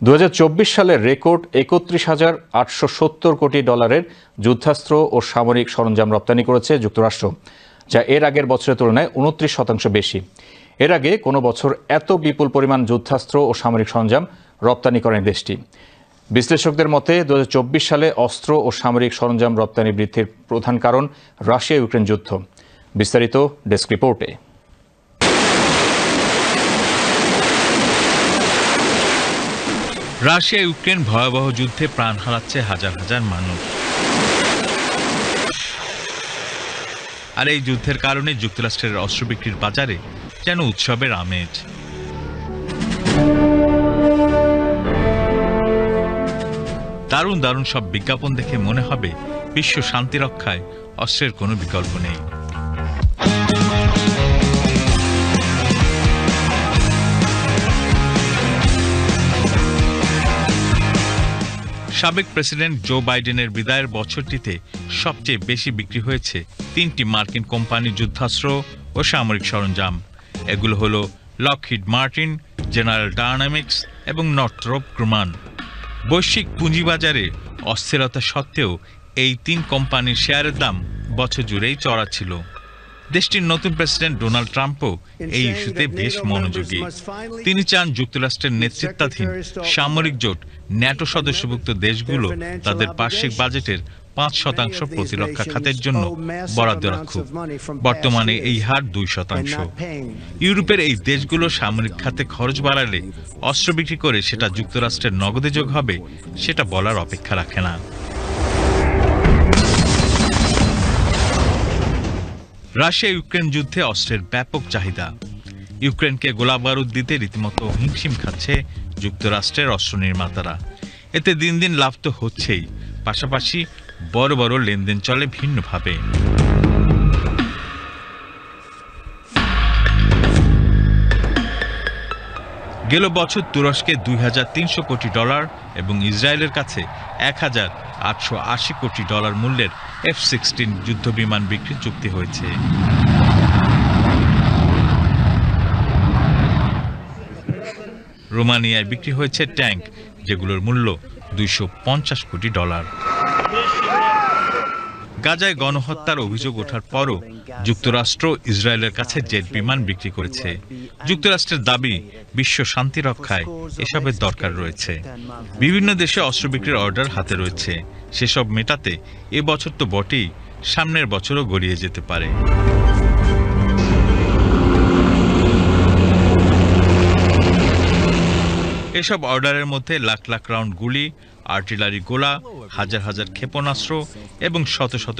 2024 সালের রেকর্ড 31,870 কোটি ডলারের যুদ্ধাস্ত্র ও সামরিক সরঞ্জাম রপ্তানি করেছে যুক্তরাষ্ট্র, যা এর আগের বছরের তুলনায় 29% বেশি। এর আগে কোনো বছর এত বিপুল পরিমাণ যুদ্ধাস্ত্র ও সামরিক সরঞ্জাম রপ্তানি করেনি দেশটি। বিশ্লেষকদের মতে 2024 সালে অস্ত্র ও সামরিক সরঞ্জাম রপ্তানি বৃদ্ধির প্রধান কারণ রাশিয়া ইউক্রেন যুদ্ধ। বিস্তারিত ডেস্ক রিপোর্টে। রাশিয়া ইউক্রেন ভয়াবহ যুদ্ধে প্রাণ হারাচ্ছে হাজার হাজার মানুষ। আর এই যুদ্ধের কারণে যুক্তরাষ্ট্রের অস্ত্র বিক্রির বাজারে যেন উৎসবের আমেজ। দারুণ দারুণ সব বিজ্ঞাপন দেখে মনে হবে বিশ্ব শান্তি রক্ষায় অস্ত্রের কোনো বিকল্প নেই। সাবেক প্রেসিডেন্ট জো বাইডেনের বিদায়ের বছরটিতে সবচেয়ে বেশি বিক্রি হয়েছে 3টি মার্কিন কোম্পানির যুদ্ধাস্ত্র ও সামরিক সরঞ্জাম। এগুলো হলো লকহিড মার্টিন, জেনারেল ডায়নামিক্স এবং নর্থরপ গ্রুমান। বৈশ্বিক পুঁজিবাজারে অস্থিরতা সত্ত্বেও এই 3 কোম্পানির শেয়ারের দাম বছর জুড়েই চড়া ছিল। দেশটির নতুন প্রেসিডেন্ট ডোনাল্ড ট্রাম্পও এই ইস্যুতে বেশ মনোযোগী। তিনি চান যুক্তরাষ্ট্রের নেতৃত্বাধীন সামরিক জোট ন্যাটো সদস্যভুক্ত দেশগুলো তাদের বার্ষিক বাজেটের 5% প্রতিরক্ষা খাতের জন্য বরাদ্দ রাখুক। বর্তমানে এই হার 2%। ইউরোপের এই দেশগুলো সামরিক খাতে খরচ বাড়ালে অস্ত্র বিক্রি করে সেটা যুক্তরাষ্ট্রের নগদে যোগ হবে, সেটা বলার অপেক্ষা রাখে না। রাশিয়া ইউক্রেন যুদ্ধে অস্ত্রের ব্যাপক চাহিদা। ইউক্রেনকে গোলাবারুদ দিতে রীতিমতো হিমশিম খাচ্ছে যুক্তরাষ্ট্রের অস্ত্র নির্মাতারা। এতে দিন দিন লাভ তো হচ্ছেই, পাশাপাশি বড় বড় লেনদেন চলে ভিন্নভাবে। গেল বছর তুরস্কে 2,300 কোটি ডলার এবং ইসরায়েলের কাছে 1,880 কোটি ডলার মূল্যের F-16 যুদ্ধবিমান বিক্রির চুক্তি হয়েছে। রোমানিয়ায় বিক্রি হয়েছে ট্যাঙ্ক, যেগুলোর মূল্য 250 কোটি ডলার। গাজায় গণহত্যার অভিযোগ ওঠার পরও যুক্তরাষ্ট্র ইসরায়েলের কাছে জেট বিমান বিক্রি করেছে। যুক্তরাষ্ট্রের দাবি, বিশ্ব শান্তি রক্ষায় এসবের দরকার রয়েছে। বিভিন্ন দেশে অস্ত্র বিক্রির অর্ডার হাতে রয়েছে, সেসব মেটাতে এবছর তো বটেই, সামনের বছরও গড়িয়ে যেতে পারে। এসব অর্ডারের মধ্যে লাখ লাখ রাউন্ড গুলি, আর্টিলারি গোলা, হাজার হাজার ক্ষেপণাস্ত্র এবং শত শত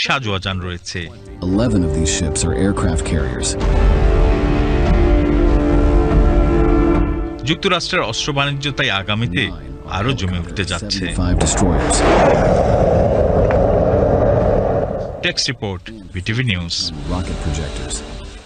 সাজোয়াজান রয়েছে। 11 of these ships are aircraft carriers. যুক্তরাষ্ট্রের অস্ত্র বাণিজ্য তাই আগামীতে আরো জমে উঠতে যাচ্ছে। destroyers. Text report, BTV news. Rocket projectors.